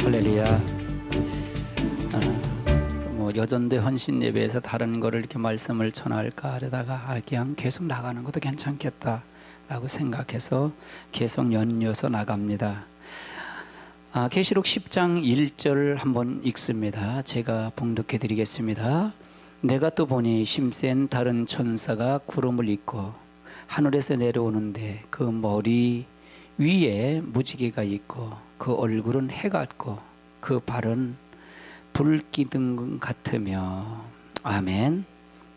할렐루야. 여전대 헌신 예배에서 다른 거를 이렇게 말씀을 전할까 하려다가 그냥 계속 나가는 것도 괜찮겠다라고 생각해서 계속 연이어서 나갑니다. 계시록 10장 1절 한번 읽습니다. 제가 봉독해 드리겠습니다. 내가 또 보니 심센 다른 천사가 구름을 입고 하늘에서 내려오는데 그 머리 위에 무지개가 있고 그 얼굴은 해 같고 그 발은 불기둥 같으며. 아멘.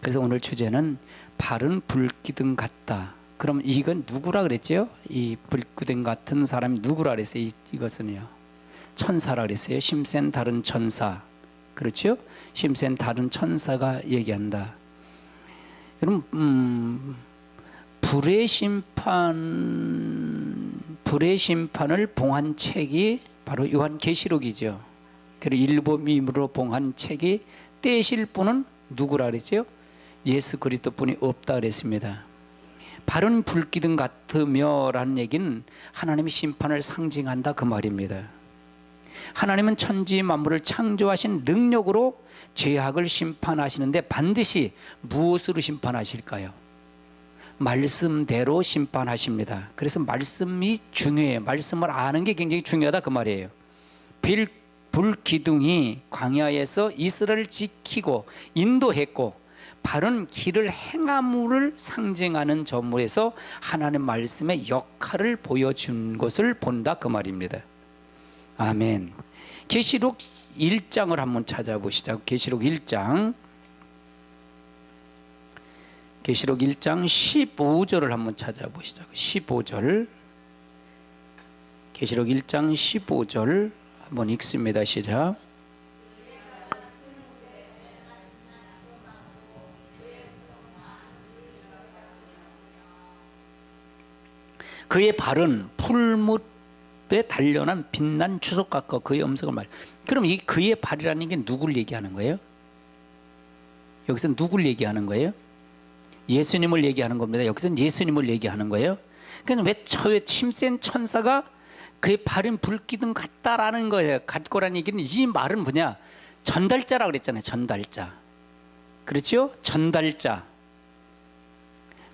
그래서 오늘 주제는 발은 불기둥 같다. 그럼 이건 누구라 그랬죠? 이 불기둥 같은 사람이 누구라 그랬어요? 이것은요, 천사라 그랬어요. 심센 다른 천사. 그렇죠? 심센 다른 천사가 얘기한다. 여러분, 불의 심판을 봉한 책이 바로 요한계시록이죠. 그리고 일본임으로 봉한 책이 떼실 분은 누구라 그랬죠? 예수 그리스도 분이 없다 그랬습니다. 발은 불기둥 같으며 라는 얘기는 하나님의 심판을 상징한다 그 말입니다. 하나님은 천지 만물을 창조하신 능력으로 죄악을 심판하시는데 반드시 무엇으로 심판하실까요? 말씀대로 심판하십니다. 그래서 말씀이 중요해요. 말씀을 아는 게 굉장히 중요하다 그 말이에요. 불기둥이 광야에서 이스라엘을 지키고 인도했고, 발은 길을 행함을 상징하는 점에서 하나님 말씀의 역할을 보여준 것을 본다 그 말입니다. 아멘. 계시록 1장을 한번 찾아보시죠. 계시록 1장 15절을 한번 찾아보시죠. 15절. 계시록 1장 15절 한번 읽습니다. 시작. 그의 발은 풀무에 단련한 빛난 주석 같고 그의 음성을 말. 그럼 이 그의 발이라는 게 누굴 얘기하는 거예요? 여기서 누굴 얘기하는 거예요? 예수님을 얘기하는 겁니다. 여기서는 예수님을 얘기하는 거예요. 그러니까 왜 심센 천사가 그의 발은 불기둥 같다라는 거예요. 같고라는 얘기는, 이 말은 뭐냐? 전달자라고 그랬잖아요. 전달자. 그렇죠? 전달자.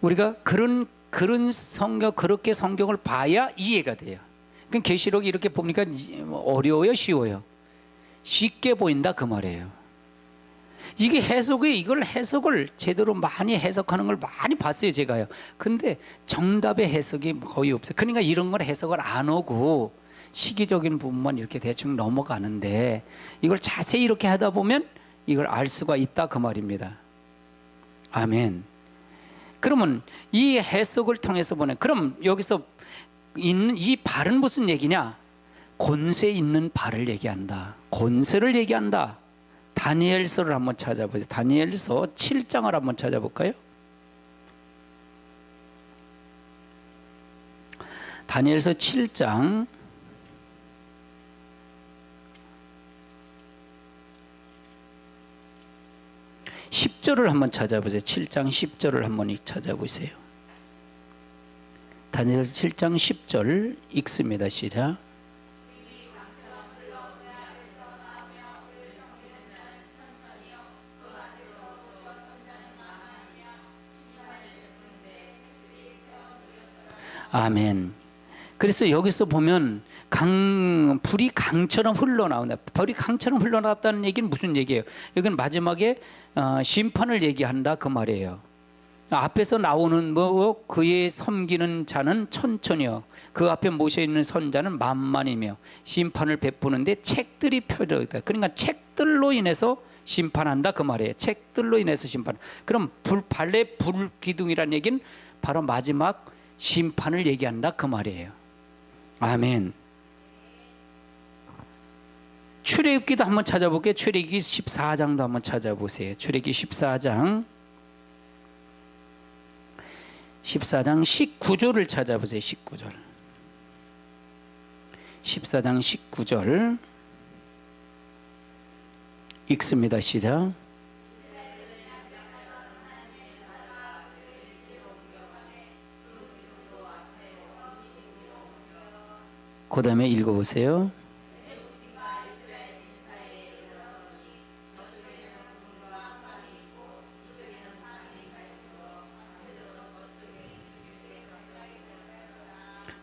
우리가 그런 성경, 그렇게 성경을 봐야 이해가 돼요. 그럼 계시록이 이렇게 보니까 어려워요, 쉬워요? 쉽게 보인다 그 말이에요. 이게 이걸 해석을 제대로 많이 해석하는 걸 많이 봤어요, 제가요. 근데 정답의 해석이 거의 없어요. 그러니까 이런 걸 해석을 안 하고 시기적인 부분만 이렇게 대충 넘어가는데, 이걸 자세히 이렇게 하다 보면 이걸 알 수가 있다 그 말입니다. 아멘. 그러면 이 해석을 통해서 보면, 그럼 여기서 있는 이 발은 무슨 얘기냐? 권세 있는 발을 얘기한다. 권세를 얘기한다. 다니엘서를 한번 찾아보세요. 다니엘서 7장을 한번 찾아볼까요? 다니엘서 7장 10절을 한번 찾아보세요. 7장 10절을 한번 찾아보세요. 다니엘서 7장 10절 읽습니다. 시작. 아멘. 그래서 여기서 보면 불이 강처럼 흘러나온다. 불이 강처럼 흘러나왔다는 얘기는 무슨 얘기예요? 여기는 마지막에 심판을 얘기한다 그 말이에요. 앞에서 나오는 그의 섬기는 자는 천천히요, 그 앞에 모셔 있는 선자는 만만이며 심판을 베푸는데 책들이 펴져 있다. 그러니까 책들로 인해서 심판한다 그 말이에요. 책들로 인해서 심판. 그럼 발의 불기둥이라는 얘기는 바로 마지막 심판을 얘기한다 그 말이에요. 아멘. 출애굽기도 한번 찾아볼게요. 출애굽기 14장도 한번 찾아보세요. 출애굽기 14장 19절을 찾아보세요. 19절. 14장 19절 읽습니다. 시작. 그 다음에 읽어보세요.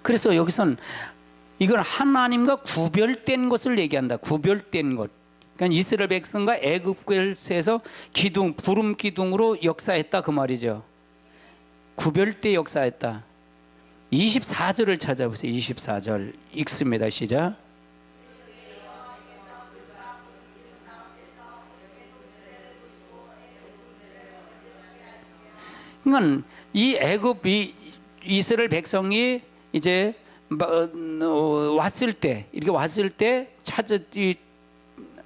그래서 여기선 이건 하나님과 구별된 것을 얘기한다. 구별된 것. 그러니까 이스라엘 백성과 애굽에서 기둥, 구름 기둥으로 역사했다 그 말이죠. 구별돼 역사했다. 24절을 찾아보세요. 24절 읽습니다. 시작. 그러니까 이 애굽이 이스라엘 백성이 이제 왔을 때 이렇게 왔을 때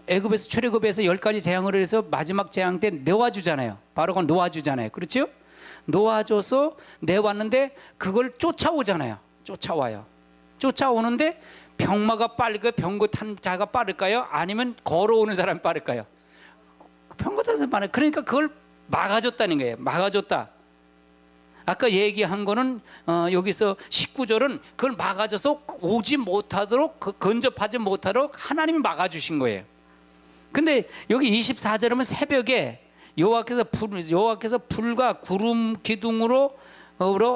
애굽에서 출애굽에서 10가지 재앙을 해서 마지막 재앙 때 놓아주잖아요. 바로가 놓아주잖아요. 그렇죠? 놓아줘서 내왔는데 그걸 쫓아오잖아요. 쫓아와요. 쫓아오는데 병마가 빠를까요? 병거 탄 자가 빠를까요? 아니면 걸어오는 사람이 빠를까요? 병거 탄 사람이 빠르. 그러니까 그걸 막아줬다는 거예요. 막아줬다. 아까 얘기한 거는 여기서 19절은 그걸 막아줘서 오지 못하도록 근접하지 못하도록 하나님이 막아주신 거예요. 근데 여기 24절은 새벽에 여호와께서 불과 구름 기둥으로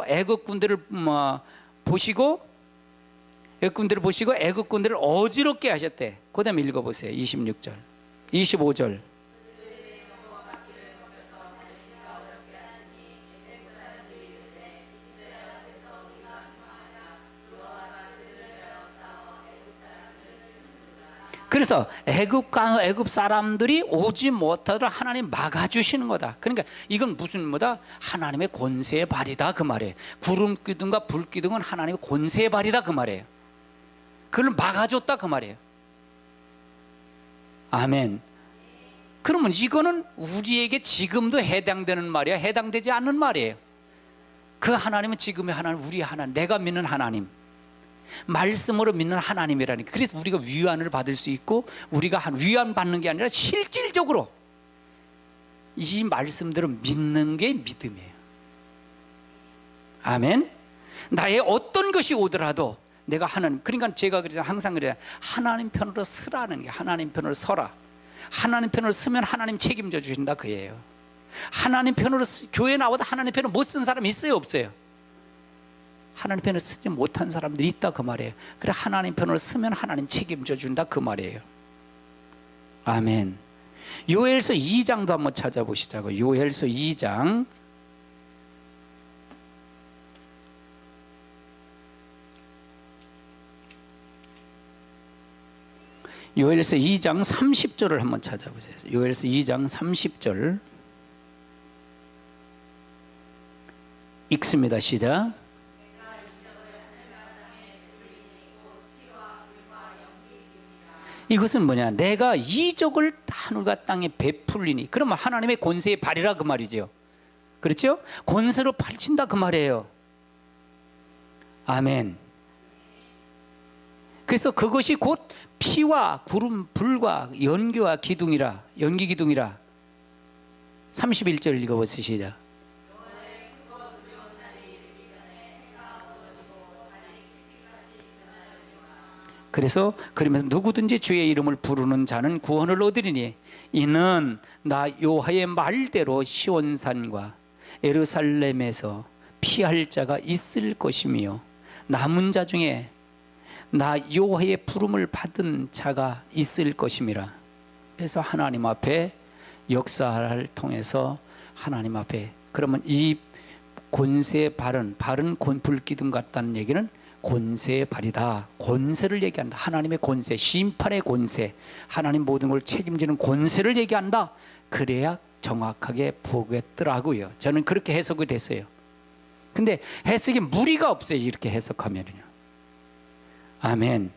애굽 군대를 보시고 애굽 군대를 어지럽게 하셨대. 그다음에 읽어보세요. 26절, 25절. 그래서 애굽 사람들이 오지 못하도록 하나님 막아주시는 거다. 그러니까 이건 무슨 뭐다? 하나님의 권세의 발이다 그 말이에요. 구름 기둥과 불 기둥은 하나님의 권세의 발이다 그 말이에요. 그걸 막아줬다 그 말이에요. 아멘. 그러면 이거는 우리에게 지금도 해당되는 말이야? 해당되지 않는 말이에요? 그 하나님은 지금의 하나님, 우리 하나님, 내가 믿는 하나님, 말씀으로 믿는 하나님이라니까. 그래서 우리가 위안을 받을 수 있고, 우리가 위안 받는 게 아니라 실질적으로 이 말씀대로 믿는 게 믿음이에요. 아멘. 나의 어떤 것이 오더라도 내가 하나님, 그러니까 제가 항상 그래요. 하나님 편으로 서라는 게, 하나님 편으로 서라. 하나님 편으로 서면 하나님 책임져 주신다 그예요. 하나님 편으로 교회 나와도 하나님 편으로 못 쓴 사람 있어요 없어요? 하나님 편을 쓰지 못한 사람들이 있다 그 말이에요. 그래 하나님 편으로 쓰면 하나님 책임져 준다 그 말이에요. 아멘. 요엘서 2장도 한번 찾아보시자고. 요엘서 2장 요엘서 2장 30절을 한번 찾아보세요. 요엘서 2장 30절 읽습니다. 시작. 이것은 뭐냐? 내가 이적을 하늘과 땅에 베풀리니. 그러면 하나님의 권세의 발이라 그 말이죠. 그렇죠? 권세로 펼친다 그 말이에요. 아멘. 그래서 그것이 곧 피와 구름, 불과 연기와 기둥이라, 연기 기둥이라. 31절 읽어보세요. 시작. 그래서 그러면서 누구든지 주의 이름을 부르는 자는 구원을 얻으리니 이는 나 여호와의 말대로 시온산과 예루살렘에서 피할 자가 있을 것이며 남은 자 중에 나 여호와의 부름을 받은 자가 있을 것임이라. 그래서 하나님 앞에 역사를 통해서 하나님 앞에, 그러면 이 권세의 발은 불기둥 같다는 얘기는 권세의 발이다. 권세를 얘기한다. 하나님의 권세, 심판의 권세, 하나님 모든 걸 책임지는 권세를 얘기한다. 그래야 정확하게 보겠더라고요. 저는 그렇게 해석이 됐어요. 근데 해석에 무리가 없어요. 이렇게 해석하면요. 아멘.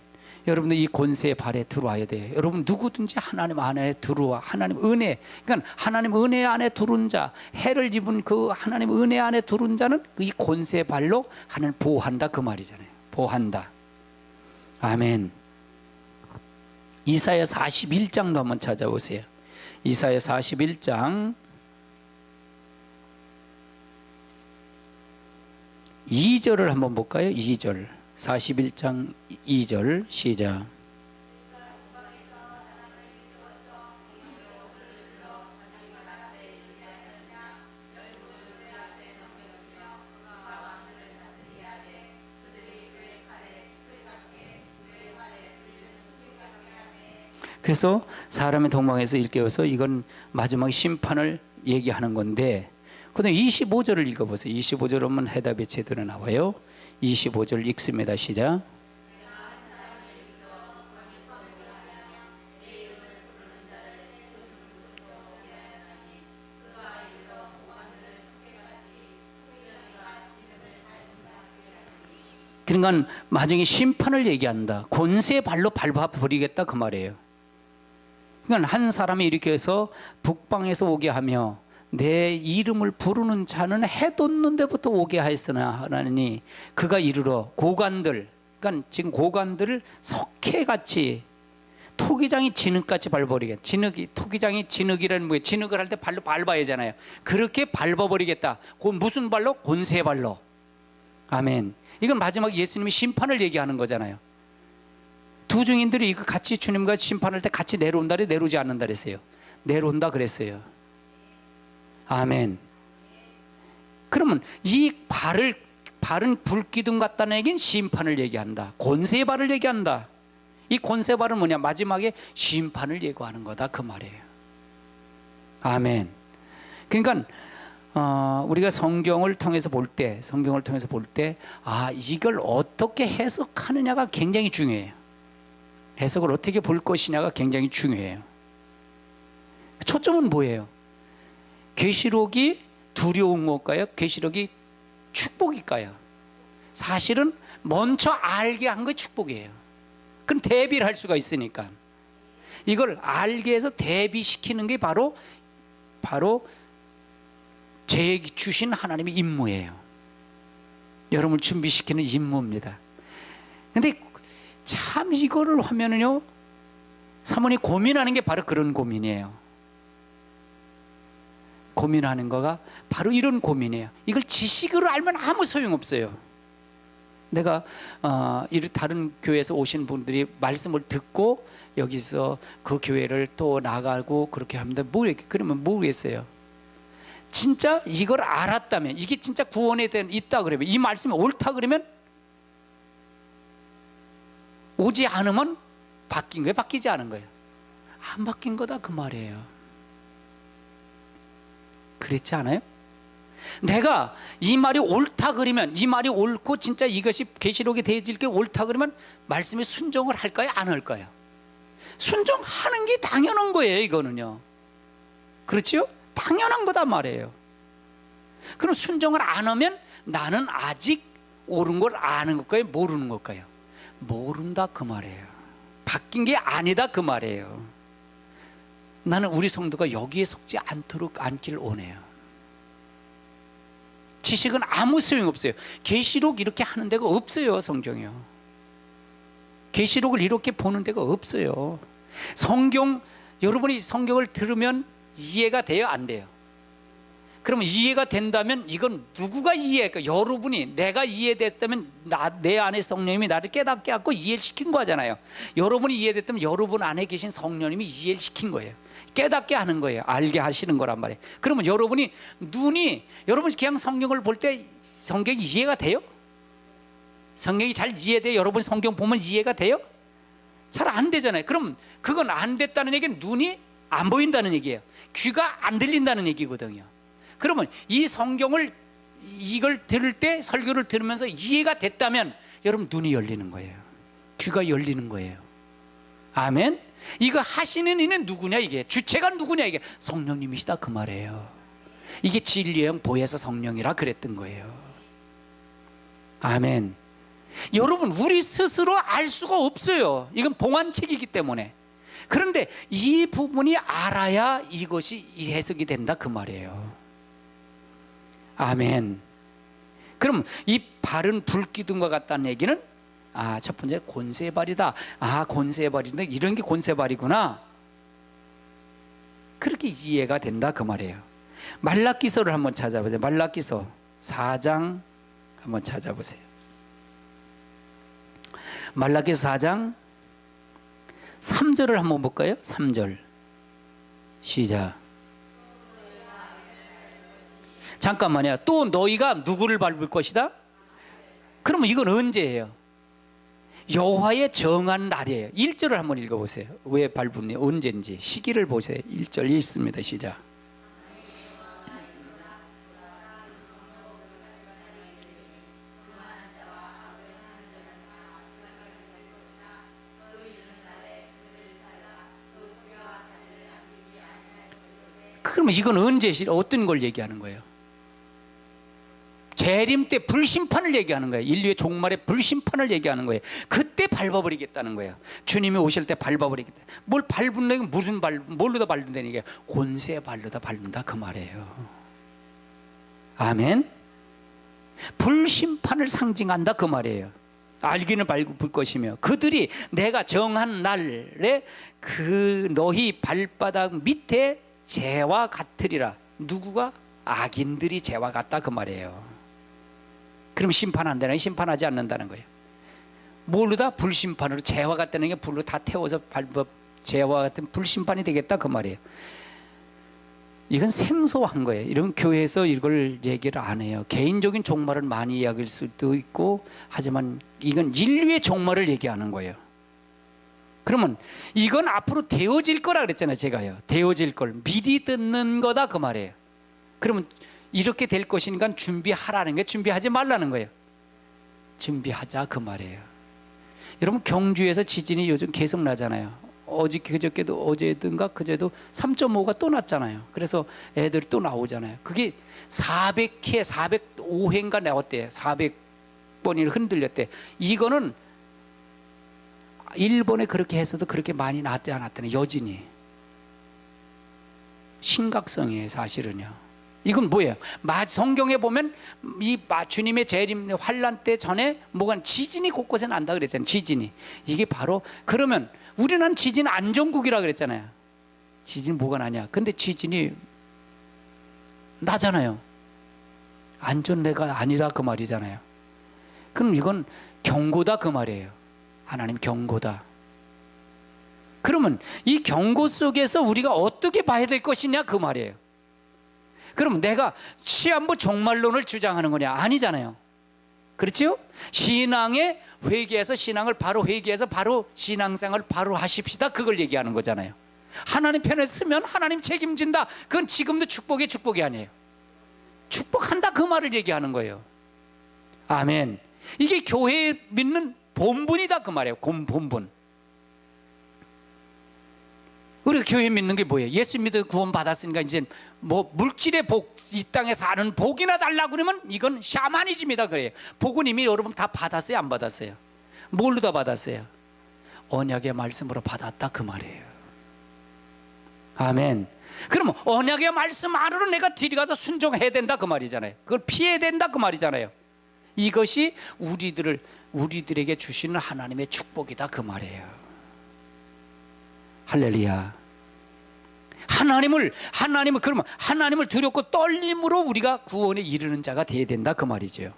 여러분들 이 권세의 발에 들어와야 돼요. 여러분 누구든지 하나님 안에 들어와. 하나님 은혜, 그러니까 하나님 은혜 안에 들어온 자, 해를 입은 그 하나님 은혜 안에 들어온 자는 이 권세의 발로 하나님 보호한다 그 말이잖아요. 보호한다. 아멘. 이사야 41장도 한번 찾아보세요. 이사야 41장 2절을 한번 볼까요? 2절. 41장 2절 시작. 그래서 사람의 동방에서 일깨워서 이건 마지막 심판을 얘기하는 건데, 근데 25절을 읽어보세요. 25절 오면 해답이 제대로 나와요. 25절 읽습니다. 시작. 그러니까 마지막에 심판을 얘기한다. 권세의 발로 밟아버리겠다 그 말이에요. 그러니까 한 사람이 이렇게 해서 북방에서 오게 하며 내 이름을 부르는 자는 해 돋는 데부터 오게 하였으나 하나니 그가 이르러 고관들, 그러니까 지금 고관들을 석회같이 토기장이 진흙같이 밟아버리겠다. 진흙이, 토기장이 진흙이라는 뭐예요? 진흙을 할 때 발로 밟아야 하잖아요. 그렇게 밟아버리겠다. 그 무슨 발로? 권세의 발로. 아멘. 이건 마지막 예수님이 심판을 얘기하는 거잖아요. 두 증인들이 이거 같이 주님과 심판할 때 같이 내려온다 그래, 내려오지 않는다 그랬어요. 내려온다 그랬어요. 아멘. 그러면 이 발은 불기둥 같다는 얘기는 심판을 얘기한다. 권세의 발을 얘기한다. 이 권세의 발은 뭐냐? 마지막에 심판을 예고하는 거다 그 말이에요. 아멘. 그러니까 우리가 성경을 통해서 볼 때, 이걸 어떻게 해석하느냐가 굉장히 중요해요. 해석을 어떻게 볼 것이냐가 굉장히 중요해요. 초점은 뭐예요? 계시록이 두려운 것일까요? 계시록이 축복일까요? 사실은 먼저 알게 한 게 축복이에요. 그럼 대비를 할 수가 있으니까. 이걸 알게 해서 대비시키는 게 바로 제 주신 하나님의 임무예요. 여러분을 준비시키는 임무입니다. 근데 참 이거를 하면은요, 사모님 고민하는 게 바로 그런 고민이에요. 고민하는 거가 바로 이런 고민이에요. 이걸 지식으로 알면 아무 소용없어요. 내가 다른 교회에서 오신 분들이 말씀을 듣고 여기서 그 교회를 또 나가고 그렇게 합니다. 그러면 모르겠어요. 진짜 이걸 알았다면, 이게 진짜 구원에 대한 있다 그러면, 이 말씀이 옳다 그러면, 오지 않으면 바뀐 거예요, 바뀌지 않은 거예요? 안 바뀐 거다 그 말이에요. 그렇지 않아요? 내가 이 말이 옳다 그러면, 이 말이 옳고 진짜 이것이 계시록에 되어질 게 옳다 그러면 말씀에 순종을 할까요, 안 할까요? 순종하는 게 당연한 거예요. 이거는요, 그렇죠? 당연한 거다 말이에요. 그럼 순종을 안 하면 나는 아직 옳은 걸 아는 걸까요, 모르는 걸까요? 모른다 그 말이에요. 바뀐 게 아니다 그 말이에요. 나는 우리 성도가 여기에 속지 않기를 원해요. 지식은 아무 소용없어요. 계시록 이렇게 하는 데가 없어요. 성경이요, 계시록을 이렇게 보는 데가 없어요. 여러분이 성경을 들으면 이해가 돼요, 안 돼요? 그러면 이해가 된다면 이건 누구가 이해할까? 여러분이, 내가 이해됐다면 내 안에 성령님이 나를 깨닫게 하고 이해를 시킨 거잖아요. 여러분이 이해됐다면 여러분 안에 계신 성령님이 이해를 시킨 거예요. 깨닫게 하는 거예요. 알게 하시는 거란 말이에요. 그러면 여러분이 여러분이 그냥 성경을 볼 때 성경이 이해가 돼요? 성경이 잘 이해돼요? 여러분이 성경 보면 이해가 돼요? 잘 안 되잖아요. 그럼 그건 안 됐다는 얘기는 눈이 안 보인다는 얘기예요. 귀가 안 들린다는 얘기거든요. 그러면 이 성경을, 이걸 들을 때, 설교를 들으면서 이해가 됐다면 여러분 눈이 열리는 거예요. 귀가 열리는 거예요. 아멘. 이거 하시는 이는 누구냐? 이게 주체가 누구냐? 이게 성령님이시다 그 말이에요. 이게 진리의 영 보혜사 성령이라 그랬던 거예요. 아멘. 여러분, 우리 스스로 알 수가 없어요. 이건 봉안책이기 때문에. 그런데 이 부분이 알아야 이것이 해석이 된다 그 말이에요. 아멘. 그럼 이 발은 불기둥과 같다는 얘기는, 첫 번째 권세의 발이다. 권세의 발인데 이런 게 권세의 발이구나. 그렇게 이해가 된다 그 말이에요. 말라기서를 한번 찾아보세요. 말라기서 4장 한번 찾아보세요. 말라기서 4장 3절을 한번 볼까요? 3절 시작. 잠깐만요. 또 너희가 누구를 밟을 것이다? 그러면 이건 언제예요? 여호와의 정한 날이에요. 1절을 한번 읽어보세요. 왜 밟으니 언제인지 시기를 보세요. 1절 읽습니다. 시작. 그러면 이건 언제 어떤 걸 얘기하는 거예요? 재림 때 불심판을 얘기하는 거예요. 인류의 종말의 불심판을 얘기하는 거예요. 그때 밟아버리겠다는 거예요. 주님이 오실 때 밟아버리겠다. 뭘 밟는다? 무슨 뭘로다 밟는다는 얘기예요? 권세 발로다 밟는다 그 말이에요. 아멘. 불심판을 상징한다 그 말이에요. 알기는 밟을 것이며 그들이 내가 정한 날에 그 너희 발바닥 밑에 재와 같으리라. 누구가? 악인들이 재와 같다 그 말이에요. 그럼 심판한다는 게 심판하지 않는다는 거예요. 뭘로다? 불심판으로. 재와 같다는 게 불로 다 태워서 재와 같은 불심판이 되겠다 그 말이에요. 이건 생소한 거예요. 이런 교회에서 이걸 얘기를 안 해요. 개인적인 종말을 많이 이야기할 수도 있고 하지만 이건 인류의 종말을 얘기하는 거예요. 그러면 이건 앞으로 되어질 거라 그랬잖아요. 제가요. 되어질 걸 미리 듣는 거다 그 말이에요. 그러면 이렇게 될 것이니까 준비하라는 게 준비하지 말라는 거예요. 준비하자 그 말이에요. 여러분 경주에서 지진이 요즘 계속 나잖아요. 그저께도 어제든가 그제도 3.5가 또 났잖아요. 그래서 애들이 또 나오잖아요. 그게 400회 405회인가 나왔대요. 400번이 흔들렸대. 이거는 일본에 그렇게 해서도 그렇게 많이 나지 않았다네. 여진이 심각성이에요 사실은요. 이건 뭐예요? 성경에 보면 이 주님의 재림 환란 때 전에 뭐가 지진이 곳곳에 난다 그랬잖아요. 지진이. 이게 바로 그러면 우리는 지진 안전국이라 그랬잖아요. 지진 뭐가 나냐? 근데 지진이 나잖아요. 안전내가 아니라 그 말이잖아요. 그럼 이건 경고다 그 말이에요. 하나님 경고다. 그러면 이 경고 속에서 우리가 어떻게 봐야 될 것이냐 그 말이에요. 그럼 내가 시한부 종말론을 주장하는 거냐? 아니잖아요. 그렇죠? 신앙의 회개해서 신앙을 바로 회개해서 바로 신앙생활 바로 하십시다. 그걸 얘기하는 거잖아요. 하나님 편에 서면 하나님 책임진다. 그건 지금도 축복이 아니에요. 축복한다 그 말을 얘기하는 거예요. 아멘. 이게 교회에 믿는 본분이다 그 말이에요. 본분. 우리가 교회 믿는 게 뭐예요? 예수 믿어 구원 받았으니까 이제 뭐 물질의 복, 이 땅에 사는 복이나 달라고 그러면 이건 샤머니즘이다 그래요. 복은 이미 여러분 다 받았어요, 안 받았어요? 뭘로 다 받았어요? 언약의 말씀으로 받았다 그 말이에요. 아멘. 그러면 언약의 말씀 안으로 내가 들어가서 순종해야 된다 그 말이잖아요. 그걸 피해야 된다 그 말이잖아요. 이것이 우리들에게 주시는 하나님의 축복이다 그 말이에요. 할렐루야. 하나님을 그러면 하나님을 두렵고 떨림으로 우리가 구원에 이르는 자가 되어야 된다 그 말이죠.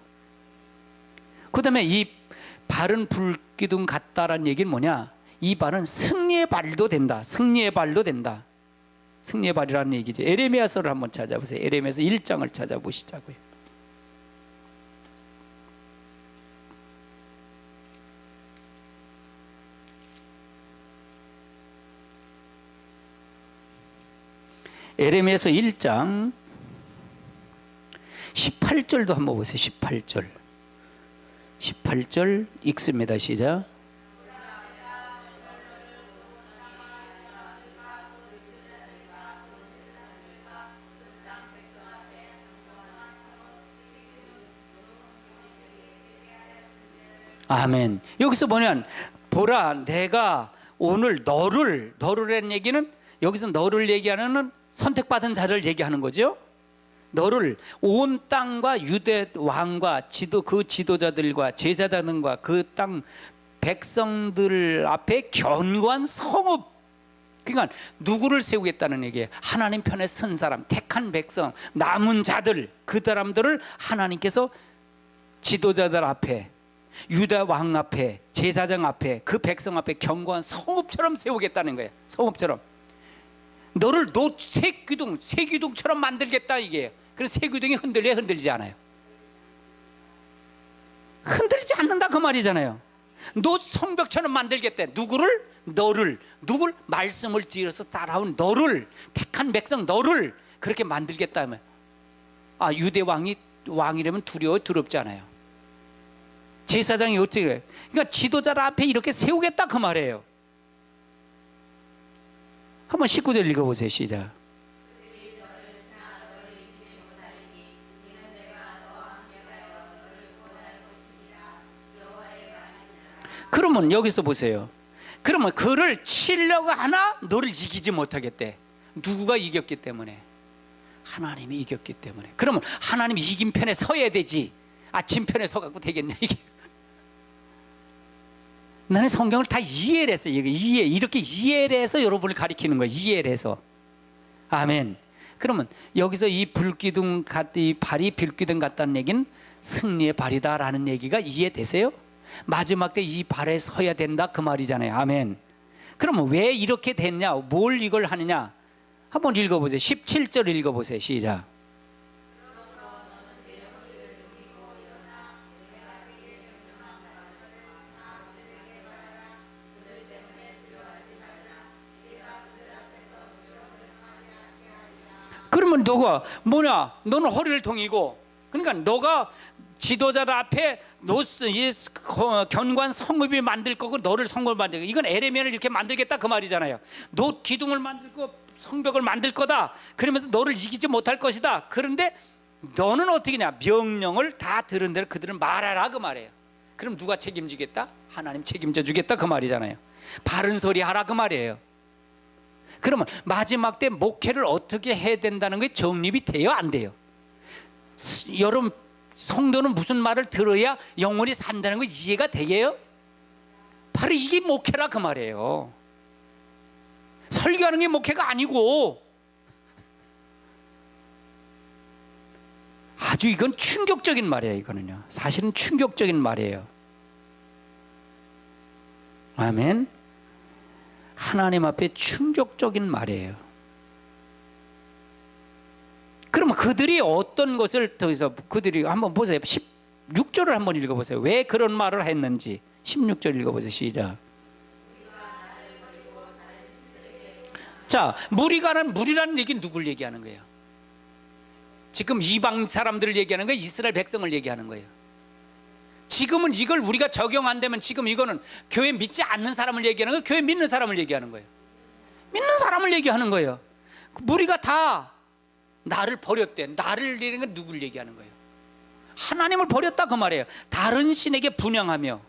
그 다음에 이 발은 불기둥 같다라는 얘기는 뭐냐? 이 발은 승리의 발도 된다. 승리의 발도 된다. 승리의 발이라는 얘기죠. 에레미야서를 한번 찾아보세요. 에레미야서 1장을 찾아보시자고요. 에레미야서 1장 18절도 한번 보세요. 18절 읽습니다. 시작. 아멘. 여기서 뭐냐면 보라 내가 오늘 너를라는 얘기는 여기서 너를 얘기하는 선택받은 자를 얘기하는 거죠. 너를 온 땅과 유대 왕과 그 지도자들과 제사장들과 그 땅 백성들 앞에 견고한 성읍. 그러니까 누구를 세우겠다는 얘기예요. 하나님 편에 선 사람, 택한 백성, 남은 자들, 그 사람들을 하나님께서 지도자들 앞에, 유다 왕 앞에, 제사장 앞에, 그 백성 앞에 견고한 성읍처럼 세우겠다는 거예요. 성읍처럼. 너를 새기둥처럼 만들겠다 이게요. 그래서 새기둥이 흔들리지 않아요. 흔들리지 않는다 그 말이잖아요. 너 성벽처럼 만들겠대. 누구를? 너를. 누굴? 말씀을 지어서 따라온 너를, 택한 백성 너를 그렇게 만들겠다면, 아, 유대 왕이라면 두렵지 않아요. 제사장이 어떻게 그래? 그러니까 지도자들 앞에 이렇게 세우겠다 그 말이에요. 한번 19절 읽어보세요. 시작. 그러면 여기서 보세요. 그러면 그를 치려고 하나 너를 이기지 못하겠대. 누구가 이겼기 때문에? 하나님이 이겼기 때문에. 그러면 하나님이 이긴 편에 서야 되지. 아침 편에 서갖고 되겠냐 이게. 나는 성경을 다 이해를 했어요. 이렇게 이해를 해서 여러분을 가리키는 거예요. 이해를 해서. 아멘. 그러면 여기서 이 불기둥 이 발이 불기둥 같다는 얘기는 승리의 발이다라는 얘기가 이해되세요? 마지막 때 이 발에 서야 된다 그 말이잖아요. 아멘. 그러면 왜 이렇게 됐냐? 뭘 이걸 하느냐? 한번 읽어보세요. 17절 읽어보세요. 시작. 그러면 너가 뭐냐? 너는 허리를 동이고, 그러니까 너가 지도자들 앞에 견고한 성읍이 만들 거고 너를 성읍을 만들 거. 이건 에레미야를 이렇게 만들겠다 그 말이잖아요. 너 기둥을 만들고 성벽을 만들 거다. 그러면서 너를 이기지 못할 것이다. 그런데 너는 어떻게 하냐? 명령을 다 들은 대로 그들은 말하라 그 말이에요. 그럼 누가 책임지겠다? 하나님 책임져 주겠다 그 말이잖아요. 바른 소리 하라 그 말이에요. 그러면 마지막 때 목회를 어떻게 해야 된다는 게 정립이 돼요? 안 돼요? 여러분 성도는 무슨 말을 들어야 영원히 산다는 거 이해가 되게요? 바로 이게 목회라 그 말이에요. 설교하는 게 목회가 아니고, 아주 이건 충격적인 말이에요. 이거는요, 사실은 충격적인 말이에요. 아멘. 하나님 앞에 충격적인 말이에요. 그러면 그들이 어떤 것을 더해서 그들이 한번 보세요. 16절을 한번 읽어보세요. 왜 그런 말을 했는지 16절 읽어보세요. 시작. 자, 무리라는 얘기는 누굴 얘기하는 거예요? 지금 이방 사람들을 얘기하는 거예요? 이스라엘 백성을 얘기하는 거예요? 지금은 이걸 우리가 적용 안 되면 지금 이거는 교회 믿지 않는 사람을 얘기하는 거예요? 교회 믿는 사람을 얘기하는 거예요? 믿는 사람을 얘기하는 거예요. 무리가 다 나를 버렸대. 나를 이런 건 누굴 얘기하는 거예요? 하나님을 버렸다 그 말이에요. 다른 신에게 분향하며.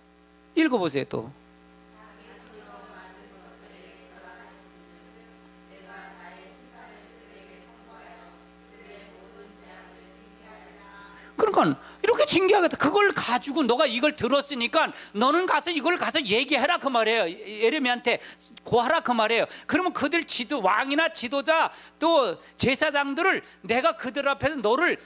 읽어보세요 또. 그러니까 이렇게 징계하겠다. 그걸 가지고 너가 이걸 들었으니까 너는 가서 이걸 가서 얘기해라 그 말이에요. 예레미야한테 고하라 그 말이에요. 그러면 그들 왕이나 지도자 또 제사장들을 내가 그들 앞에서 너를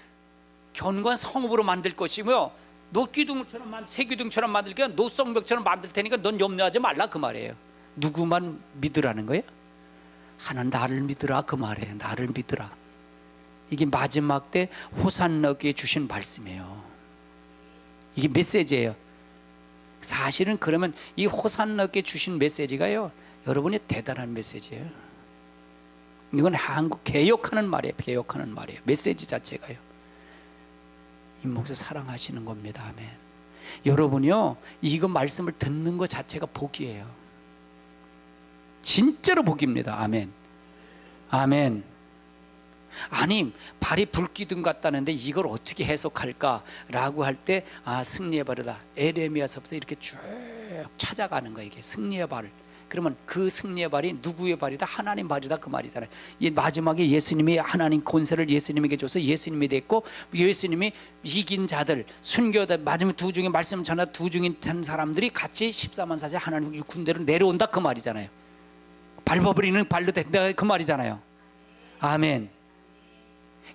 견고한 성읍으로 만들 것이고요, 노기둥처럼 새기둥처럼 만들게 노성벽처럼 만들 테니까 넌 염려하지 말라 그 말이에요. 누구만 믿으라는 거예요? 하나님 나를 믿으라 그 말이에요. 나를 믿으라. 이게 마지막 때 호산너기에 주신 말씀이에요. 이게 메시지예요. 사실은 그러면 이 호산너기에 주신 메시지가요, 여러분이 대단한 메시지예요. 이건 한국 개혁하는 말이에요. 개혁하는 말이에요. 메시지 자체가요. 이 목사 사랑하시는 겁니다. 아멘. 여러분이요, 이거 말씀을 듣는 것 자체가 복이에요. 진짜로 복입니다. 아멘. 아멘. 아니, 발이 불기둥 같다는데 이걸 어떻게 해석할까라고 할 때, 아, 승리의 발이다. 에레미야서부터 이렇게 쭉 찾아가는 거예요. 이게 승리의 발. 그러면 그 승리의 발이 누구의 발이다? 하나님 발이다 그 말이잖아요. 이 마지막에 예수님이 하나님 권세를 예수님에게 줘서 예수님이 됐고, 예수님이 이긴 자들, 순교자, 마지막 두 중에 말씀 전하 두 중에 된 사람들이 같이 14만 사제 하나님 군대로 내려온다 그 말이잖아요. 밟아버리는 발로 된다 그 말이잖아요. 아멘.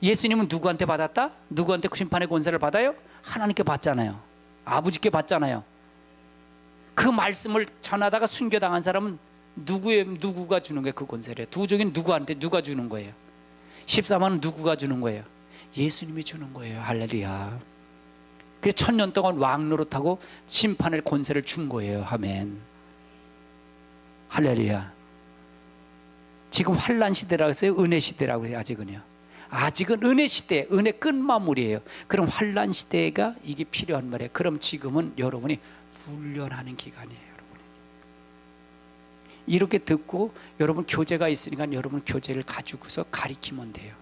예수님은 누구한테 받았다? 누구한테 심판의 권세를 받아요? 하나님께 받잖아요. 아버지께 받잖아요. 그 말씀을 전하다가 순교당한 사람은 누구가 주는 거예요? 그 권세를. 두 중에 누구한테 누가 주는 거예요? 14만은 누구가 주는 거예요? 예수님이 주는 거예요. 할렐루야. 그래서 1000년 동안 왕 노릇하고 심판의 권세를 준 거예요. 아멘. 할렐루야. 지금 환란 시대라고 했어요? 은혜 시대라고 해요. 아직은 은혜 시대, 은혜 끝마무리예요. 그럼 환란 시대가 이게 필요한 말이에요. 그럼 지금은 여러분이 훈련하는 기간이에요. 여러분. 이렇게 듣고 여러분 교재가 있으니까 여러분 교재를 가지고서 가리키면 돼요.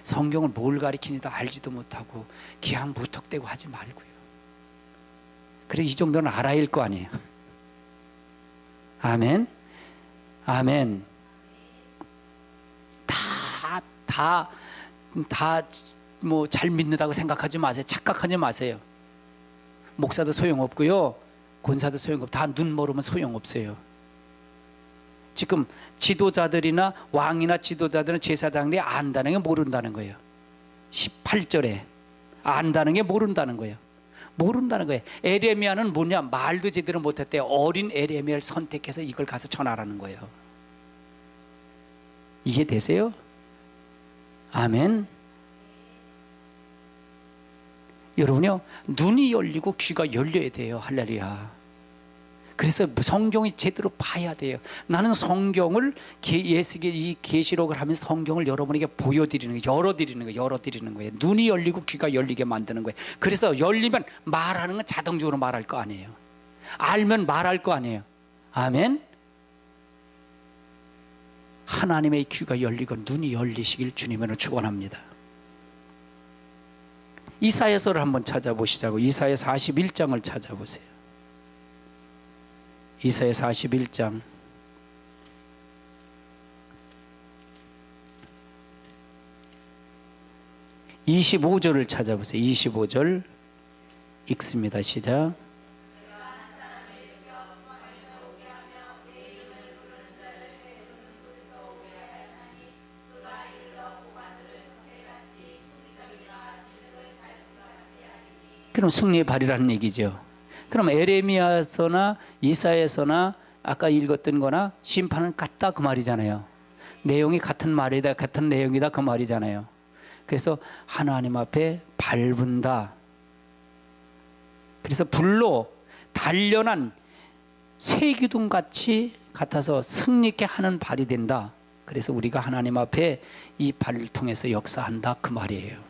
성경을 뭘 가리키는지도 알지도 못하고 그냥 무턱대고 하지 말고요. 그래 이 정도는 알아야 할 거 아니에요. 아멘. 아멘. 다 뭐 잘 믿는다고 생각하지 마세요. 착각하지 마세요. 목사도 소용없고요. 권사도 소용없고 다 눈 멀으면 소용없어요. 지금 지도자들이나 왕이나 지도자들은 제사장들이 안다는 게 모른다는 거예요. 18절에 안다는 게 모른다는 거예요. 모른다는 거예요. 에레미야는 뭐냐? 말도 제대로 못했대요. 어린 에레미야를 선택해서 이걸 가서 전하라는 거예요. 이해되세요? 아멘. 여러분요, 눈이 열리고 귀가 열려야 돼요. 할렐루야. 그래서 성경이 제대로 봐야 돼요. 나는 성경을 이 계시록을 하면서 성경을 여러분에게 보여드리는 거예요. 열어드리는 거예요. 눈이 열리고 귀가 열리게 만드는 거예요. 그래서 열리면 말하는 건 자동적으로 말할 거 아니에요. 알면 말할 거 아니에요. 아멘. 하나님의 귀가 열리고 눈이 열리시길 주님으로 축원합니다. 이사야서를 한번 찾아보시자고. 이사야 41장을 찾아보세요. 이사야 41장 25절을 찾아보세요. 25절 읽습니다. 시작. 그럼 승리의 발이라는 얘기죠. 그럼 에레미야서나 이사야서나 아까 읽었던 거나 심판은 같다 그 말이잖아요. 내용이 같은 말이다, 같은 내용이다 그 말이잖아요. 그래서 하나님 앞에 밟은다. 그래서 불로 단련한 쇠기둥 같이 같아서 승리케 하는 발이 된다. 그래서 우리가 하나님 앞에 이 발을 통해서 역사한다 그 말이에요.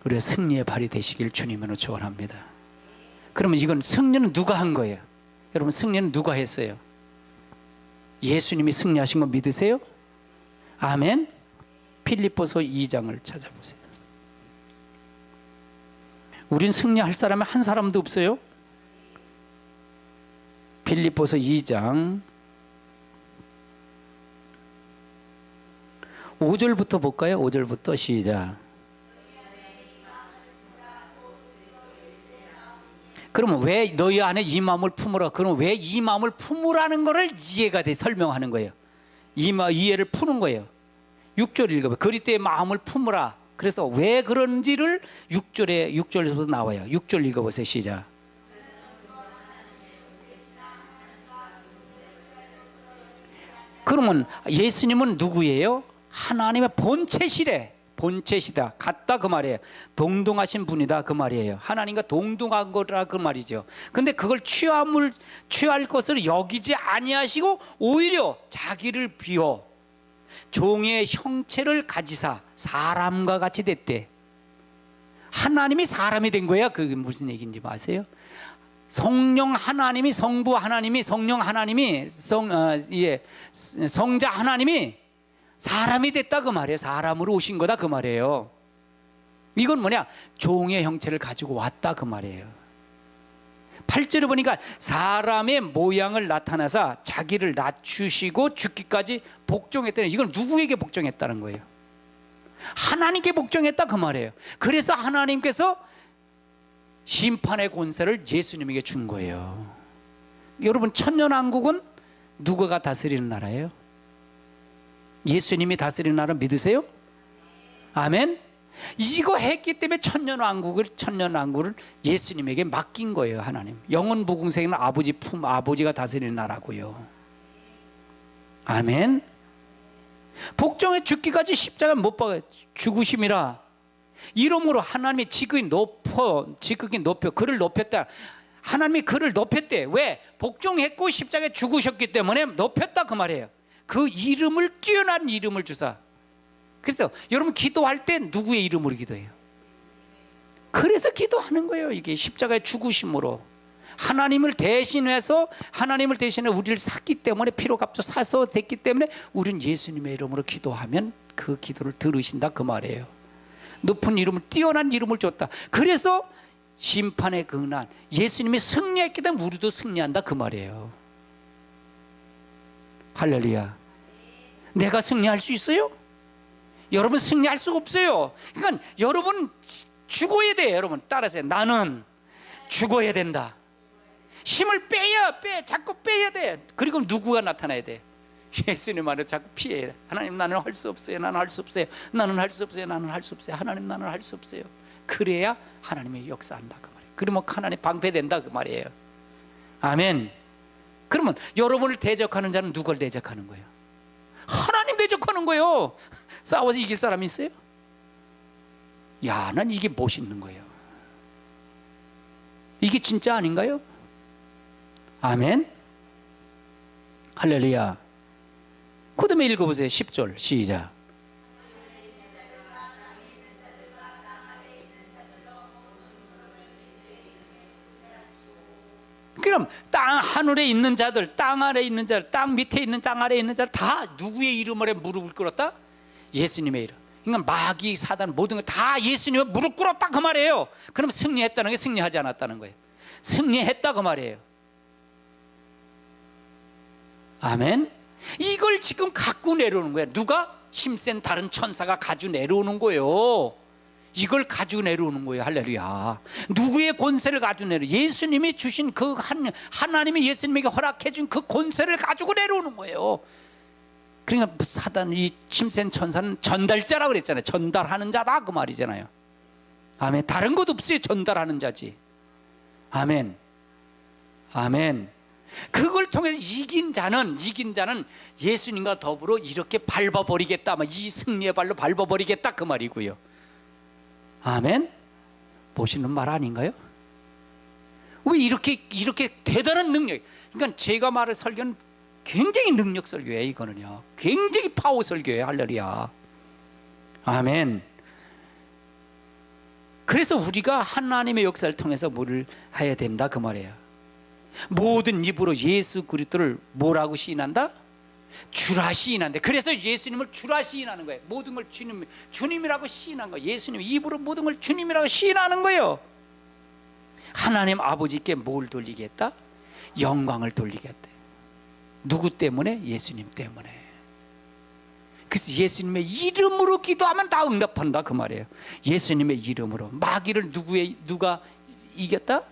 우리가 승리의 발이 되시길 주님으로 축원합니다. 그러면 이건 승리는 누가 한 거예요? 여러분 승리는 누가 했어요? 예수님이 승리하신 거 믿으세요? 아멘. 필립보서 2장을 찾아보세요. 우린 승리할 사람이 한 사람도 없어요. 필립보서 2장 5절부터 볼까요? 5절부터 시작. 그러면 왜 너희 안에 이 마음을 품으라? 그러면 왜 이 마음을 품으라는 거를 이해가 돼 설명하는 거예요. 이해를 푸는 거예요. 6절 읽어봐요. 그리스도의 마음을 품으라. 그래서 왜 그런지를 6절에서부터 나와요. 6절 읽어보세요. 시작. 그러면 예수님은 누구예요? 하나님의 본체시다. 같다 그 말이에요. 동등하신 분이다 그 말이에요. 하나님과 동등한 거라 그 말이죠. 근데 그걸 취할 것을 여기지 아니하시고 오히려 자기를 비워 종의 형체를 가지사 사람과 같이 됐대. 하나님이 사람이 된 거야. 그게 무슨 얘기인지 아세요? 성령 하나님이, 성부 하나님이, 성령 하나님이, 성자 하나님이 사람이 됐다 그 말이에요. 사람으로 오신 거다 그 말이에요. 이건 뭐냐? 종의 형체를 가지고 왔다 그 말이에요. 8절에 보니까 사람의 모양을 나타나서 자기를 낮추시고 죽기까지 복종했다는, 이건 누구에게 복종했다는 거예요? 하나님께 복종했다 그 말이에요. 그래서 하나님께서 심판의 권세를 예수님에게 준 거예요. 여러분 천년왕국은 누구가 다스리는 나라예요? 예수님이 다스리는 나라 믿으세요? 아멘. 이거 했기 때문에 천년왕국을 예수님에게 맡긴 거예요. 하나님 영원 부궁생은 아버지가 다스리는 나라고요. 아멘. 복종에 죽기까지 십자가 못 박아 죽으심이라. 이름으로 하나님이 지극히 높여 그를 높였다. 하나님이 그를 높였대. 왜? 복종했고 십자가에 죽으셨기 때문에 높였다 그 말이에요. 그 이름을 뛰어난 이름을 주사. 그래서 여러분 기도할 때 누구의 이름으로 기도해요? 그래서 기도하는 거예요. 이게 십자가의 죽으심으로 하나님을 대신해서 우리를 샀기 때문에 피로 값도 사서 됐기 때문에 우리는 예수님의 이름으로 기도하면 그 기도를 들으신다 그 말이에요. 높은 이름을 뛰어난 이름을 줬다. 그래서 심판의 근한 예수님이 승리했기 때문에 우리도 승리한다 그 말이에요. 할렐루야. 내가 승리할 수 있어요? 여러분 승리할 수가 없어요. 그러니까 여러분 죽어야 돼요. 여러분 따라하세요. 나는 죽어야 된다. 힘을 자꾸 빼야 돼. 그리고 누구가 나타나야 돼? 예수님 안에 자꾸 피해. 하나님 나는 할 수 없어요. 나는 할 수 없어요. 나는 할 수 없어요. 나는 할 수 없어요. 하나님 나는 할 수 없어요. 그래야 하나님의 역사한다 그 말이에요. 그러면 하나님 방패된다 그 말이에요. 아멘. 그러면 여러분을 대적하는 자는 누굴 대적하는 거예요? 하나님 대적하는 거예요. 싸워서 이길 사람이 있어요? 야, 난 이게 멋있는 거예요. 이게 진짜 아닌가요? 아멘. 할렐루야. 그 다음에 읽어보세요. 10절 시작. 그럼 하늘에 있는 자들, 땅 아래 있는 자들, 땅 밑에 있는 땅 아래 있는 자들 다 누구의 이름으로 무릎을 꿇었다? 예수님의 이름. 그러니까 마귀, 사단 모든 거 다 예수님의 무릎 꿇었다 그 말이에요. 그럼 승리했다는 게 승리하지 않았다는 거예요. 승리했다 그 말이에요. 아멘. 이걸 지금 갖고 내려오는 거야. 누가? 힘센 다른 천사가 가지고 내려오는 거예요. 이걸 가지고 내려오는 거예요. 할렐루야. 누구의 권세를 가지고 내려? 예수님이 주신 그 하나님이 예수님에게 허락해 준 그 권세를 가지고 내려오는 거예요. 그러니까 사단, 이 힘센 천사는 전달자라고 그랬잖아요. 전달하는 자다 그 말이잖아요. 아멘. 다른 것 없어요. 전달하는 자지. 아멘. 아멘. 그걸 통해서 이긴 자는 예수님과 더불어 이렇게 밟아버리겠다. 이 승리의 발로 밟아버리겠다 그 말이고요. 아멘. 보시는 말 아닌가요? 왜 이렇게 대단한 능력? 그러니까 제가 말할 설교는 굉장히 능력 설교예요. 이거는요, 굉장히 파워 설교예요. 할렐루야. 아멘. 그래서 우리가 하나님의 역사를 통해서 뭐를 해야 된다 그 말이에요. 모든 입으로 예수 그리스도를 뭐라고 시인한다? 주라 시인한대. 그래서 예수님을 주라 시인하는 거예요. 모든 걸 주님이라고 시인한 거예요. 예수님 입으로 모든 걸 주님이라고 시인하는 거예요. 하나님 아버지께 뭘 돌리겠다? 영광을 돌리겠대. 누구 때문에? 예수님 때문에. 그래서 예수님의 이름으로 기도하면 다 응답한다 그 말이에요. 예수님의 이름으로. 마귀를 누가 이겼다?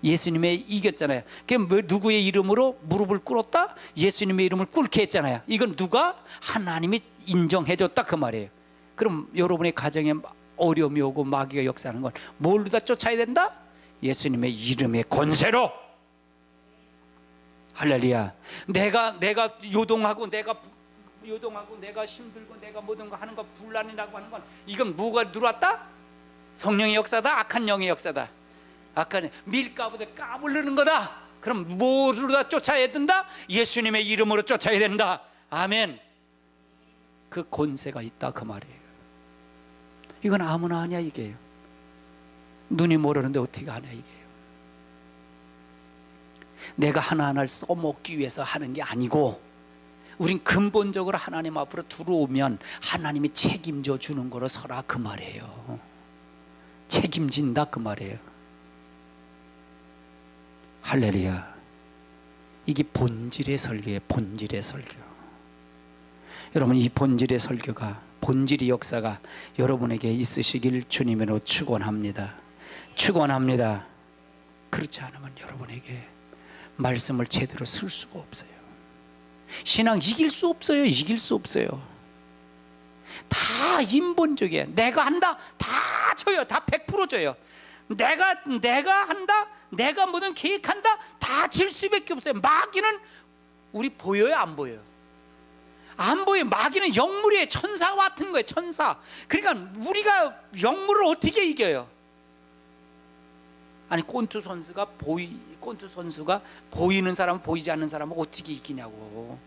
예수님의 이겼잖아요. 그게 누구의 이름으로 무릎을 꿇었다? 예수님의 이름을 꿇게 했잖아요. 이건 누가? 하나님이 인정해줬다 그 말이에요. 그럼 여러분의 가정에 어려움이 오고 마귀가 역사하는 건 뭘로 다 쫓아야 된다? 예수님의 이름의 권세로. 할렐루야. 내가 요동하고 내가 힘들고 내가 모든 거 하는 거 분란이라고 하는 건 이건 뭐가 들어왔다? 성령의 역사다? 악한 영의 역사다? 아까 밀가부터 까불르는 거다. 그럼 뭐로 다 쫓아야 된다? 예수님의 이름으로 쫓아야 된다. 아멘. 그 권세가 있다 그 말이에요. 이건 아무나 하냐 이게요. 눈이 모르는데 어떻게 하냐 이게요. 내가 하나하나를 써먹기 위해서 하는 게 아니고 우린 근본적으로 하나님 앞으로 들어오면 하나님이 책임져 주는 거로 서라 그 말이에요. 책임진다 그 말이에요. 할렐루야. 이게 본질의 설교예요. 본질의 설교. 여러분 이 본질의 설교가, 본질의 역사가 여러분에게 있으시길 주님으로 축원합니다. 축원합니다. 그렇지 않으면 여러분에게 말씀을 제대로 쓸 수가 없어요. 신앙 이길 수 없어요. 이길 수 없어요. 다 인본적이에요. 내가 한다 다 줘요. 다 100% 줘요. 내가 한다, 내가 뭐든 계획한다, 다 질 수밖에 없어요. 마귀는 우리 보여요, 안 보여요? 안 보여. 마귀는 영물이에요. 천사 같은 거예요. 천사. 그러니까 우리가 영물을 어떻게 이겨요? 아니 꼰투 선수가 보이는 사람 보이지 않는 사람을 어떻게 이기냐고.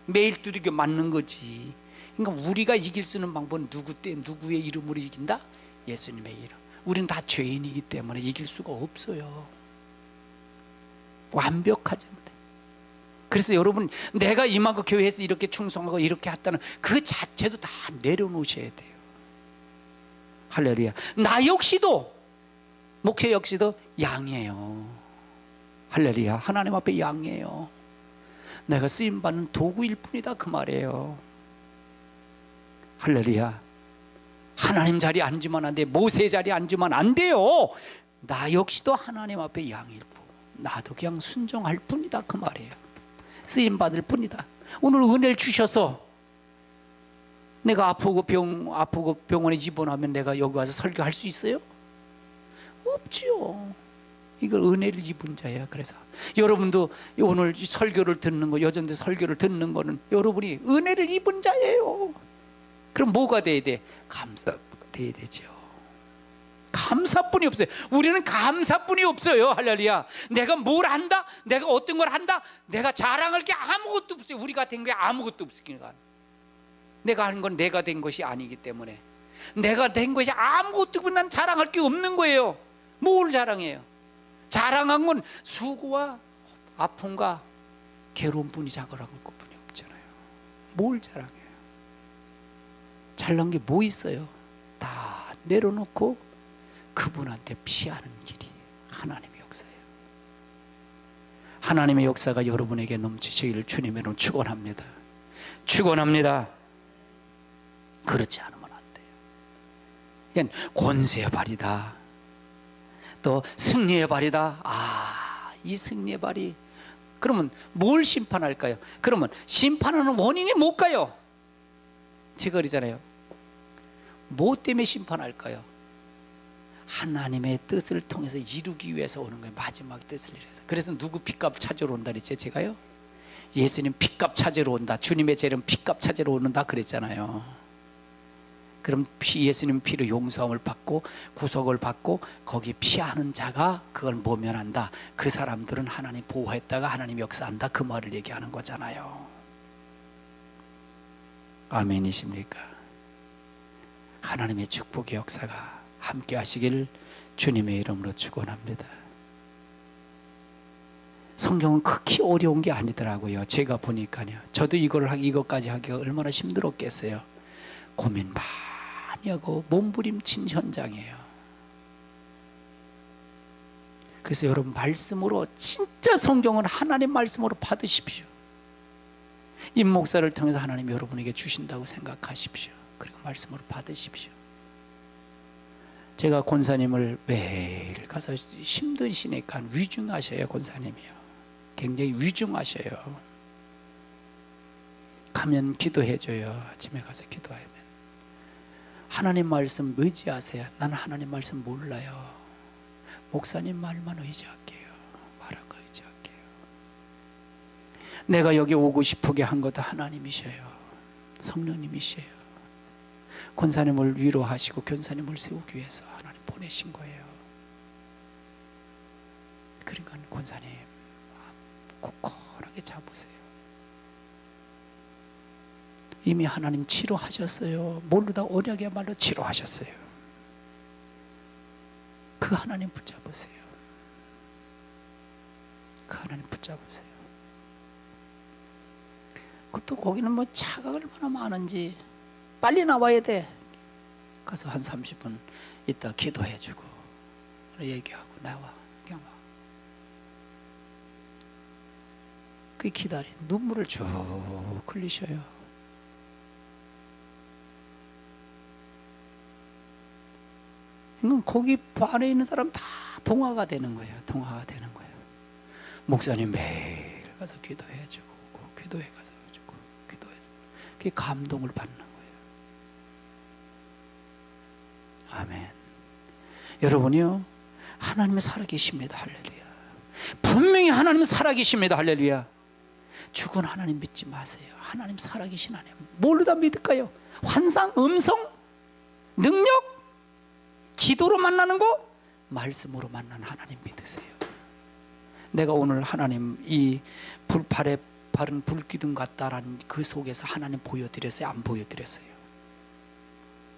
매일 두들겨 맞는 거지. 그러니까 우리가 이길 수 있는 방법은 누구의 이름으로 이긴다? 예수님의 이름. 우리는 다 죄인이기 때문에 이길 수가 없어요. 완벽하지 못해. 그래서 여러분, 내가 임하고 교회에서 이렇게 충성하고 이렇게 했다는 그 자체도 다 내려놓으셔야 돼요. 할렐루야. 나 역시도, 목회 역시도 양이에요. 할렐루야. 하나님 앞에 양이에요. 내가 쓰임받는 도구일 뿐이다, 그 말이에요. 할렐루야. 하나님 자리에 앉으면 안 돼. 모세 자리에 앉으면 안 돼요. 나 역시도 하나님 앞에 양일 뿐, 나도 그냥 순종할 뿐이다, 그 말이에요. 쓰임받을 뿐이다. 오늘 은혜를 주셔서 내가 아프고 병원에 입원하면 내가 여기 와서 설교할 수 있어요? 없지요. 이걸 은혜를 입은 자예요. 그래서 여러분도 오늘 설교를 듣는 거, 여전대 설교를 듣는 거는 여러분이 은혜를 입은 자예요. 그럼 뭐가 돼야 돼? 감사가 돼야 되죠. 감사뿐이 없어요. 우리는 감사뿐이 없어요. 할렐루야. 내가 뭘 한다? 내가 어떤 걸 한다? 내가 자랑할 게 아무것도 없어요. 우리 같은 게 아무것도 없으니까. 내가 하는 건 내가 된 것이 아니기 때문에, 내가 된 것이 아무것도 없고 난 자랑할 게 없는 거예요. 뭘 자랑해요? 자랑한 건 수고와 아픔과 괴로움뿐이 자랑할 것뿐이 없잖아요. 뭘 자랑해요? 잘난 게 뭐 있어요? 다 내려놓고 그분한테 피하는 길이 하나님의 역사예요. 하나님의 역사가 여러분에게 넘치시기를 주님의 이름으로 축원합니다. 축원합니다. 그렇지 않으면 안 돼요. 이건 권세의 발이다, 또 승리의 발이다. 이 승리의 발이, 그러면 뭘 심판할까요? 그러면 심판하는 원인이 뭘까요? 제가 그러잖아요. 뭐 때문에 심판할까요? 하나님의 뜻을 통해서 이루기 위해서 오는 거예요. 마지막 뜻을 위해서. 그래서 누구 핏값 찾으러 온다 그랬죠? 제가요? 예수님 핏값 찾으러 온다. 주님의 죄는 핏값 찾으러 오는다 그랬잖아요. 그럼 예수님 피로 용서함을 받고 구속을 받고 거기 피하는 자가 그걸 모면한다. 그 사람들은 하나님 보호했다가 하나님 역사한다. 그 말을 얘기하는 거잖아요. 아멘이십니까? 하나님의 축복의 역사가 함께 하시길 주님의 이름으로 축원합니다. 성경은 극히 어려운 게 아니더라고요. 제가 보니까요. 저도 이것까지 하기가 얼마나 힘들었겠어요. 고민 많이 하고 몸부림친 현장이에요. 그래서 여러분, 말씀으로, 진짜 성경은 하나님 말씀으로 받으십시오. 임 목사를 통해서 하나님이 여러분에게 주신다고 생각하십시오. 그리고 말씀으로 받으십시오. 제가 권사님을 매일 가서 힘드시니까 위중하셔요. 권사님이요. 굉장히 위중하셔요. 가면 기도해줘요. 아침에 가서 기도하면. 하나님 말씀 의지하세요. 나는 하나님 말씀 몰라요. 목사님 말만 의지할게요. 말한 거 의지할게요. 내가 여기 오고 싶게 한 것도 하나님이셔요. 성령님이셔요. 권사님을 위로하시고 권사님을 세우기 위해서 하나님 보내신 거예요. 그러니까 권사님 굳건하게 잡으세요. 이미 하나님 치료하셨어요. 모르다 언약이야말로 치료하셨어요. 그 하나님 붙잡으세요. 그 하나님 붙잡으세요. 그것도 거기는 뭐 차가 얼마나 많은지 빨리 나와야 돼. 가서 한 30분 있다 기도해주고 얘기하고 나와. 그냥 와. 그 기다리 눈물을 쭉 흘리셔요. 이건 거기 안에 있는 사람 다 동화가 되는 거예요. 동화가 되는 거예요. 목사님 매일 가서 기도해주고 기도해 가서 주고 기도해서 그게 감동을 받는 거예요. 아멘. 여러분이요, 하나님은 살아계십니다. 할렐루야. 분명히 하나님은 살아계십니다. 할렐루야. 죽은 하나님 믿지 마세요. 하나님 살아계신 하나님. 뭘로 다 믿을까요? 환상, 음성, 능력, 기도로 만나는 거, 말씀으로 만나는 하나님 믿으세요. 내가 오늘 하나님 이 불팔에 바른 불기둥 같다라는 그 속에서 하나님 보여드렸어요? 안 보여드렸어요?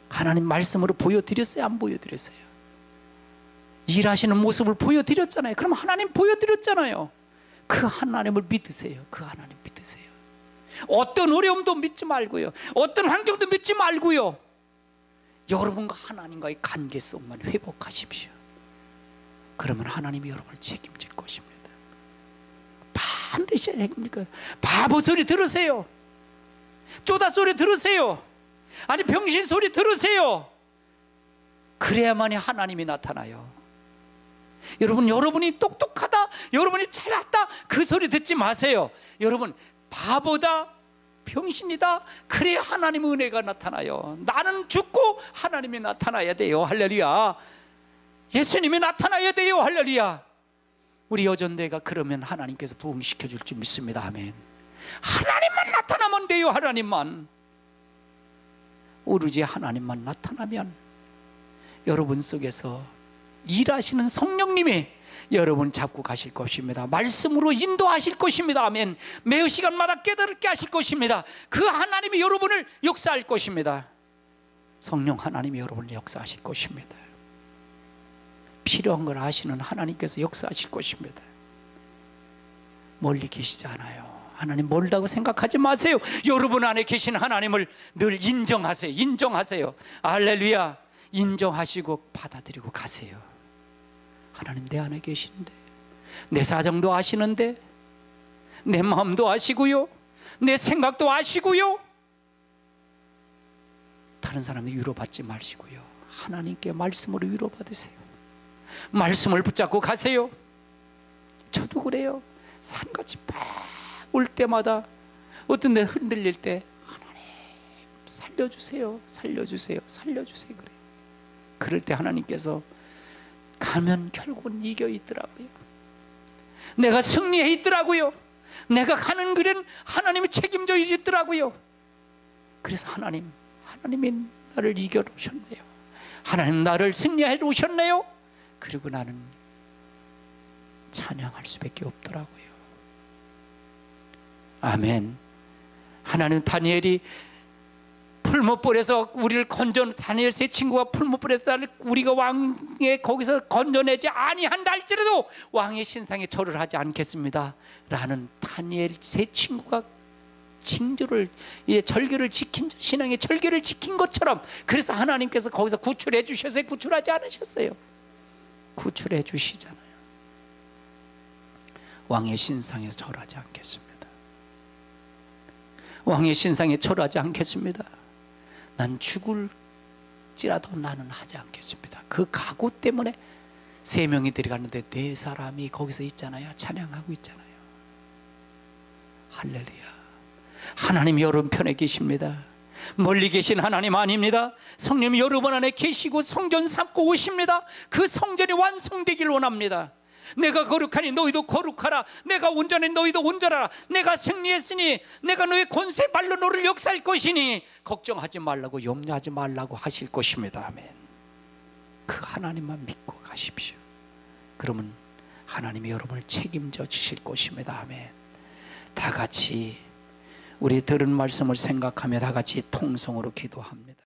하나님 말씀으로 보여드렸어요? 안 보여드렸어요? 일하시는 모습을 보여드렸잖아요. 그럼 하나님 보여드렸잖아요. 그 하나님을 믿으세요. 그 하나님 믿으세요. 어떤 어려움도 믿지 말고요, 어떤 환경도 믿지 말고요, 여러분과 하나님과의 관계성만 회복하십시오. 그러면 하나님이 여러분을 책임질 것입니다. 반드시 책임질. 바보 소리 들으세요. 쪼다 소리 들으세요. 아니 병신 소리 들으세요. 그래야만이 하나님이 나타나요. 여러분, 여러분이 똑똑하다, 여러분이 잘났다, 그 소리 듣지 마세요. 여러분, 바보다, 병신이다, 그래야 하나님의 은혜가 나타나요. 나는 죽고 하나님이 나타나야 돼요. 할렐루야. 예수님이 나타나야 돼요. 할렐루야. 우리 여전대가 그러면 하나님께서 부흥시켜 줄 줄 믿습니다. 아멘. 하나님만 나타나면 돼요. 하나님만. 오로지 하나님만 나타나면 여러분 속에서 일하시는 성령님이 여러분 잡고 가실 것입니다. 말씀으로 인도하실 것입니다. 아멘. 매우 시간마다 깨달게 하실 것입니다. 그 하나님이 여러분을 역사할 것입니다. 성령 하나님이 여러분을 역사하실 것입니다. 필요한 걸 아시는 하나님께서 역사하실 것입니다. 멀리 계시지 않아요. 하나님 멀다고 생각하지 마세요. 여러분 안에 계신 하나님을 늘 인정하세요. 인정하세요. 할렐루야. 인정하시고 받아들이고 가세요. 하나님 내 안에 계시는데, 내 사정도 아시는데, 내 마음도 아시고요, 내 생각도 아시고요. 다른 사람이 위로받지 마시고요, 하나님께 말씀으로 위로받으세요. 말씀을 붙잡고 가세요. 저도 그래요. 산같이 막 올 때마다 어떤 데 흔들릴 때 하나님 살려주세요, 살려주세요, 살려주세요 그래요. 그럴 때 하나님께서 가면 결국은 이겨 있더라고요. 내가 승리해 있더라고요. 내가 가는 길은 하나님이 책임져 있더라고요. 그래서 하나님이 나를 이겨 놓으셨네요. 하나님 나를 승리해 놓으셨네요. 그리고 나는 찬양할 수밖에 없더라고요. 아멘. 하나님, 다니엘이 풀못불에서 우리를 다니엘 세 친구가 풀못불에서 우리가 왕의 거기서 건져내지 아니한다 할지라도 왕의 신상에 절을 하지 않겠습니다 라는 다니엘 세 친구가 징조를, 절개를 지킨, 신앙의 절개를 지킨 것처럼, 그래서 하나님께서 거기서 구출해 주셔서 구출하지 않으셨어요. 구출해 주시잖아요. 왕의 신상에 절하지 않겠습니다. 왕의 신상에 절하지 않겠습니다. 난 죽을지라도 나는 하지 않겠습니다. 그 각오 때문에 3명이 들어갔는데 4사람이 거기서 있잖아요. 찬양하고 있잖아요. 할렐루야. 하나님 여러분 편에 계십니다. 멀리 계신 하나님 아닙니다. 성령이 여러분 안에 계시고 성전 삼고 오십니다. 그 성전이 완성되길 원합니다. 내가 거룩하니 너희도 거룩하라. 내가 온전하니 너희도 온전하라. 내가 승리했으니 내가 너희 권세 발로 너를 역사할 것이니 걱정하지 말라고, 염려하지 말라고 하실 것입니다. 아멘. 그 하나님만 믿고 가십시오. 그러면 하나님이 여러분을 책임져 주실 것입니다. 아멘. 다 같이 우리 들은 말씀을 생각하며 다 같이 통성으로 기도합니다.